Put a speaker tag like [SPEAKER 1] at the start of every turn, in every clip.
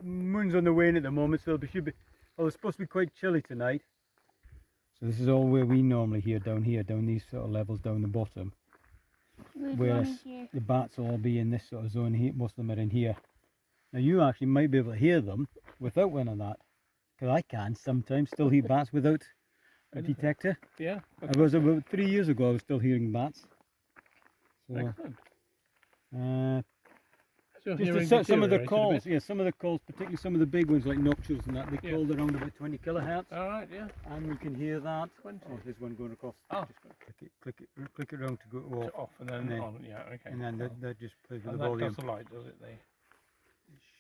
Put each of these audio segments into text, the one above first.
[SPEAKER 1] Moon's on the wane at the moment, so it should be. Well, it's supposed to be quite chilly tonight. So this is all where we normally hear down here, down these sort of levels down the bottom. Whereas the bats will all be in this sort of zone here. Most of them are in here. Now you actually might be able to hear them without one of that, because I can sometimes still hear bats without a detector.
[SPEAKER 2] Yeah.
[SPEAKER 1] I was about 3 years ago. I was still hearing bats. So,
[SPEAKER 2] excellent.
[SPEAKER 1] just some of the calls, some of the calls, particularly some of the big ones like nocturnes and that, they called around about 20 kilohertz.
[SPEAKER 2] All right, yeah.
[SPEAKER 1] And you can hear that.
[SPEAKER 2] 20.
[SPEAKER 1] Oh, there's one going across.
[SPEAKER 2] Oh.
[SPEAKER 1] Just click it around to go off.
[SPEAKER 2] Off and then on, yeah, okay.
[SPEAKER 1] And then that just plays with
[SPEAKER 2] and
[SPEAKER 1] the
[SPEAKER 2] that
[SPEAKER 1] volume.
[SPEAKER 2] does the light, does it?
[SPEAKER 1] It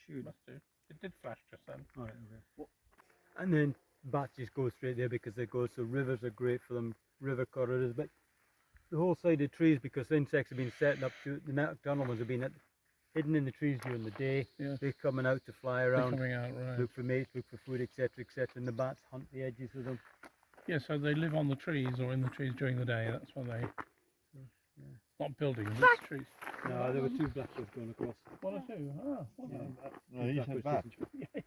[SPEAKER 1] should.
[SPEAKER 2] Must do. It did flash just then.
[SPEAKER 1] All right, okay. And then bats just go straight there because they go, so rivers are great for them, river corridors, but the whole side of trees, because the insects have been setting up to, the nocturnal ones have been hidden in the trees during the day.
[SPEAKER 2] Yeah.
[SPEAKER 1] They're coming out to fly around,
[SPEAKER 2] coming out, right.
[SPEAKER 1] look for mates, look for food, etc., etc., and the bats hunt the edges of them.
[SPEAKER 2] Yeah, so they live on the trees or in the trees during the day, that's why they... Not building, just trees.
[SPEAKER 1] No, there were two blackbirds going across.
[SPEAKER 2] One or two? Oh,
[SPEAKER 3] No, you said bat.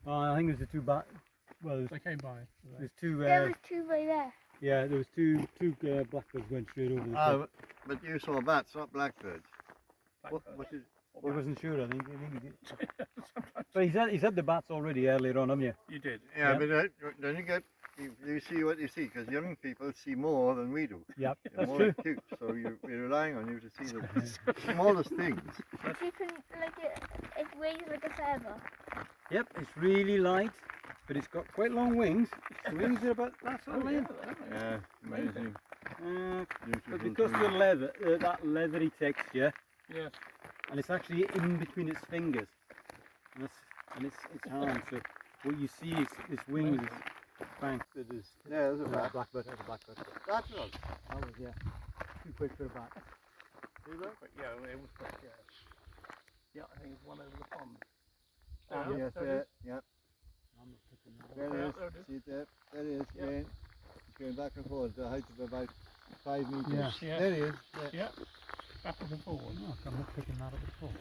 [SPEAKER 1] I think there's the two bat. Well,
[SPEAKER 2] they came by.
[SPEAKER 1] there's two.
[SPEAKER 4] There was two right there.
[SPEAKER 1] Yeah, there was two blackbirds went straight over the top.
[SPEAKER 3] Oh, but you saw bats, not blackbirds. What is?
[SPEAKER 1] I wasn't sure. I think he did. But he's had the bats already earlier on, haven't you?
[SPEAKER 2] You did.
[SPEAKER 3] Yeah, but then you see what you see, because young people see more than we do.
[SPEAKER 1] Yep,
[SPEAKER 3] They're
[SPEAKER 1] that's
[SPEAKER 3] more
[SPEAKER 1] true.
[SPEAKER 3] acute, so we're relying on you to see the smallest things.
[SPEAKER 4] If you can, like, it weighs like a feather.
[SPEAKER 1] Yep, it's really light, but it's got quite long wings. The wings are about that sort of length.
[SPEAKER 3] Yeah, amazing.
[SPEAKER 1] But because of the leather, that leathery texture,
[SPEAKER 2] Yes.
[SPEAKER 1] and it's actually in between its fingers, and it's hand. So what you see is its wings. Bang.
[SPEAKER 3] Yeah, there's a bat.
[SPEAKER 1] Blackbird. That's a blackbird.
[SPEAKER 3] That was.
[SPEAKER 1] That was, yeah. Too quick for a bat.
[SPEAKER 2] See that? Yeah, it was quick, yeah. Yeah, I think it's one over the pond.
[SPEAKER 3] Yes,
[SPEAKER 2] there
[SPEAKER 3] yeah.
[SPEAKER 1] I'm not picking that
[SPEAKER 3] There
[SPEAKER 1] up.
[SPEAKER 3] it is.
[SPEAKER 2] there it is.
[SPEAKER 3] See it there? There it is.
[SPEAKER 2] Yeah.
[SPEAKER 3] Going. It's going back and forward. The height of about 5 meters.
[SPEAKER 1] Yeah.
[SPEAKER 2] Yeah.
[SPEAKER 3] There it is. Yeah.
[SPEAKER 2] Yeah. Backwards and forwards.
[SPEAKER 1] No, I'm not picking that up at all.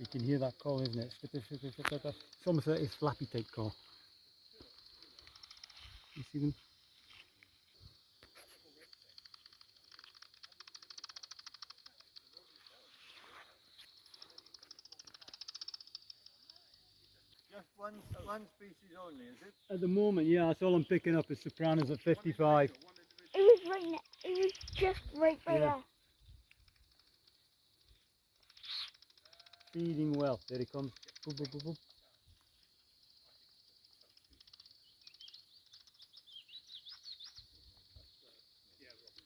[SPEAKER 1] You can hear that call, isn't it? It's almost like a flappy type call. You see them?
[SPEAKER 3] Just one species only, is it?
[SPEAKER 1] At the moment, yeah, that's all I'm picking up is sopranos at 55.
[SPEAKER 4] It was right now. It was just right
[SPEAKER 1] Yeah.
[SPEAKER 4] there.
[SPEAKER 1] Feeding well. There he comes. Boop, boop, boop, boop.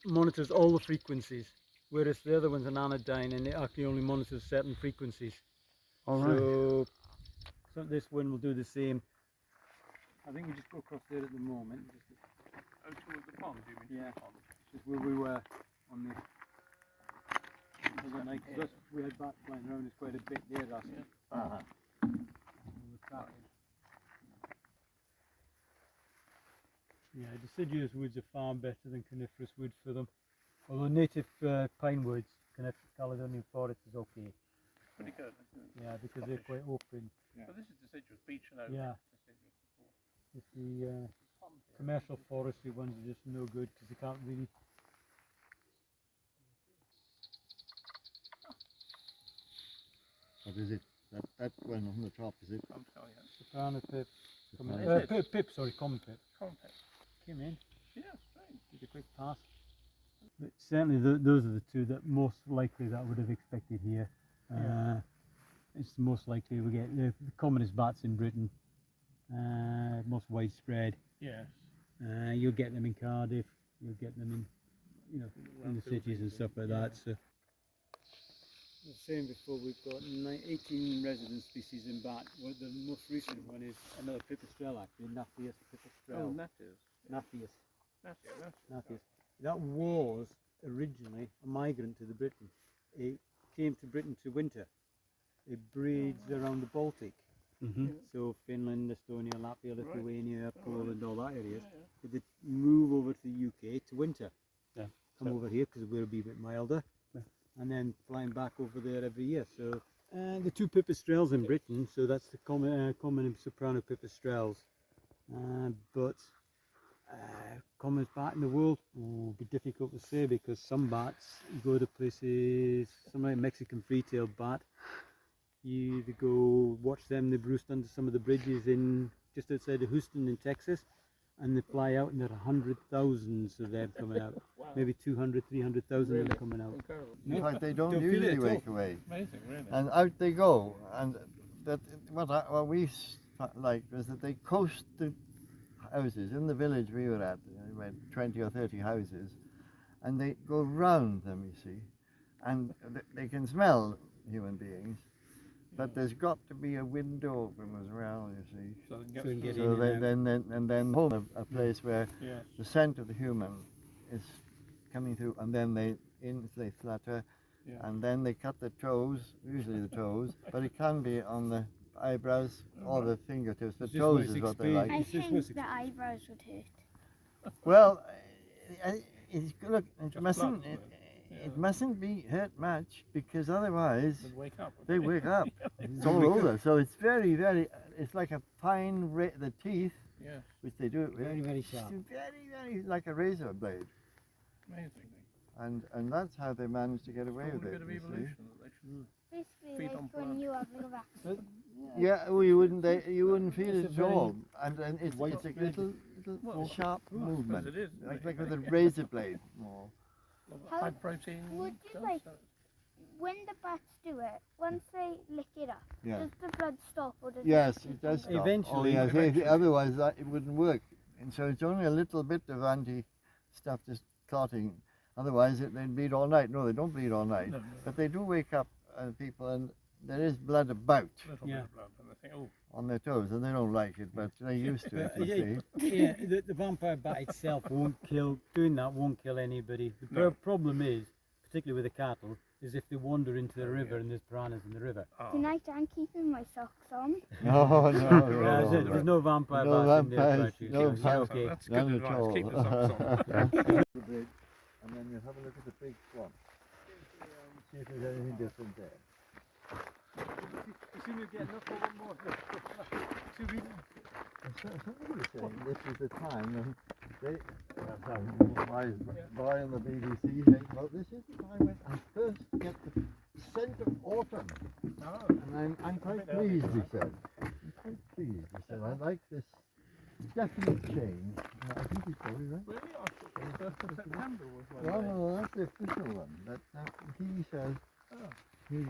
[SPEAKER 1] Monitors all the frequencies, whereas the other one's an anodyne and it actually only monitors certain frequencies. So this one will do the same. I think we just go across there at the moment.
[SPEAKER 2] Oh, towards the pond, do you mean?
[SPEAKER 1] Yeah, just where we were on the other night. Because we had bats flying around, there's quite a bit there last night. Yeah, deciduous woods are far better than coniferous woods for them. Although native pine woods, Caledonian forest is okay.
[SPEAKER 2] Pretty good, isn't it?
[SPEAKER 1] Yeah, because they're quite open.
[SPEAKER 2] But this is deciduous, beech and oak.
[SPEAKER 1] Yeah. If the commercial forestry ones are just no good because they can't really.
[SPEAKER 3] What is it? That one on the top, is it?
[SPEAKER 2] I'm telling you.
[SPEAKER 1] Soprano pip.
[SPEAKER 2] Is it?
[SPEAKER 1] Pip, sorry, common pip.
[SPEAKER 2] Contact.
[SPEAKER 1] Came in,
[SPEAKER 2] Yeah, strange.
[SPEAKER 1] did a quick pass. But certainly those are the two that most likely that I would have expected here. It's the most likely we get the commonest bats in Britain, most widespread.
[SPEAKER 2] Yes.
[SPEAKER 1] You'll get them in Cardiff, you'll get them in, in the cities and stuff like that. So, I was saying before, we've got 18 resident species in bat. Well, the most recent one is another pipistrelle, actually, Gnathias pipistrelle.
[SPEAKER 2] Oh, Gnathias.
[SPEAKER 1] Gnathias. That was originally a migrant to the Britain. It came to Britain to winter. It breeds around the Baltic. So Finland, Estonia, Latvia, Lithuania, Poland, all that areas. But they move over to the UK to winter. Come over here because we'll be a bit milder. And then flying back over there every year. So the two pipistrelles in Britain, so that's the common soprano pipistrelles. But common bat in the world will be difficult to say, because some bats, you go to places, some like Mexican free-tailed bat, you go watch them, they roost under some of the bridges in just outside of Houston in Texas, and they fly out and there are thousands of them coming out. Maybe 200, 300,000 of them coming out.
[SPEAKER 3] In fact, they don't
[SPEAKER 1] feel it
[SPEAKER 3] usually
[SPEAKER 1] at all.
[SPEAKER 3] wake away.
[SPEAKER 2] Amazing, really.
[SPEAKER 3] And out they go. And that what we liked was that they coast the houses. In the village we were at, we had 20 or 30 houses, and they go round them, you see. And they can smell human beings, but there's got to be a window open as well, you see.
[SPEAKER 2] So they
[SPEAKER 1] So
[SPEAKER 2] can
[SPEAKER 1] you
[SPEAKER 2] get
[SPEAKER 1] can
[SPEAKER 3] So
[SPEAKER 1] get in and
[SPEAKER 3] then home a place where
[SPEAKER 2] yeah.
[SPEAKER 3] the scent of the human is coming through, and then they flutter, and then they cut the toes, usually the toes, but it can be on the eyebrows or the fingertips. The
[SPEAKER 1] It's just
[SPEAKER 3] toes
[SPEAKER 1] what
[SPEAKER 3] is
[SPEAKER 1] it's
[SPEAKER 3] what they
[SPEAKER 1] explained.
[SPEAKER 3] like.
[SPEAKER 4] I
[SPEAKER 1] It's just
[SPEAKER 4] think
[SPEAKER 1] what's
[SPEAKER 4] the eyebrows would hurt.
[SPEAKER 3] Well, look,
[SPEAKER 2] Just blood,
[SPEAKER 3] it mustn't be hurt much, because otherwise
[SPEAKER 2] They wake up.
[SPEAKER 3] they wake up. It's all over. So it's very, very. It's like a fine the teeth,
[SPEAKER 2] Yeah,
[SPEAKER 3] which they do it with.
[SPEAKER 1] Very, very
[SPEAKER 3] it's
[SPEAKER 1] sharp.
[SPEAKER 3] Very, very like a razor blade.
[SPEAKER 2] amazing.
[SPEAKER 3] And that's how they manage to get away
[SPEAKER 2] All a
[SPEAKER 3] with
[SPEAKER 2] bit
[SPEAKER 3] it.
[SPEAKER 2] of
[SPEAKER 3] you
[SPEAKER 2] evolution. That they should
[SPEAKER 4] Basically,
[SPEAKER 2] Feed on
[SPEAKER 4] like when
[SPEAKER 2] blood.
[SPEAKER 4] you having a vaccine.
[SPEAKER 3] see. Yeah, well, you wouldn't feel
[SPEAKER 1] It's
[SPEAKER 3] it
[SPEAKER 1] a
[SPEAKER 3] at
[SPEAKER 1] very
[SPEAKER 3] all. And it's
[SPEAKER 1] white
[SPEAKER 3] a
[SPEAKER 1] blade.
[SPEAKER 3] little sharp
[SPEAKER 2] I suppose
[SPEAKER 3] movement,
[SPEAKER 2] it is, isn't
[SPEAKER 3] like
[SPEAKER 2] it?
[SPEAKER 3] with a razor blade more.
[SPEAKER 4] How-
[SPEAKER 2] High protein.
[SPEAKER 4] would you
[SPEAKER 2] stuff,
[SPEAKER 4] like-
[SPEAKER 2] so-
[SPEAKER 4] When the bats do it, once they lick it up,
[SPEAKER 3] Yeah.
[SPEAKER 4] does the blood stop or does
[SPEAKER 3] Yes,
[SPEAKER 4] it keep
[SPEAKER 3] it does
[SPEAKER 4] on going?
[SPEAKER 3] stop.
[SPEAKER 1] Eventually.
[SPEAKER 3] Oh, yes,
[SPEAKER 2] Eventually.
[SPEAKER 3] otherwise it wouldn't work. And so it's only a little bit of stuff just clotting. Otherwise they'd bleed all night. No, they don't bleed all night.
[SPEAKER 2] No, no,
[SPEAKER 3] But they do wake up people, and there is blood about
[SPEAKER 2] little bit
[SPEAKER 1] Yeah.
[SPEAKER 2] of blood, and they think, oh,
[SPEAKER 3] on their toes, and they don't like it, but they're used to it, you see.
[SPEAKER 1] Yeah, the vampire bat itself won't kill, doing that won't kill anybody. The
[SPEAKER 2] No.
[SPEAKER 1] problem is, particularly with the cattle, is if they wander into the river and there's piranhas in the river.
[SPEAKER 2] ah,
[SPEAKER 4] Tonight I'm keeping my socks on.
[SPEAKER 3] No,
[SPEAKER 1] There's no vampire
[SPEAKER 3] No
[SPEAKER 1] bats in there.
[SPEAKER 3] vampires,
[SPEAKER 1] Bertie,
[SPEAKER 3] no
[SPEAKER 1] so
[SPEAKER 3] vampires.
[SPEAKER 1] okay.
[SPEAKER 2] that's good
[SPEAKER 3] None at
[SPEAKER 2] advice.
[SPEAKER 3] all.
[SPEAKER 2] Keep the socks on.
[SPEAKER 3] The bridge, and then you have a look at the big swamp. See if there's anything different there.
[SPEAKER 1] As soon as you get enough of them, more.
[SPEAKER 3] Somebody was saying this is the time when they, boy on the BBC saying, well, this is the time when I first get the scent of autumn.
[SPEAKER 2] Oh,
[SPEAKER 3] And I'm quite pleased, he said. I'm quite pleased, he said. I like this definite change. I think he's probably right.
[SPEAKER 2] really? I thought the 1st of September was when
[SPEAKER 3] No,
[SPEAKER 2] they...
[SPEAKER 3] no, that's the official one. But he says
[SPEAKER 2] Oh.
[SPEAKER 3] he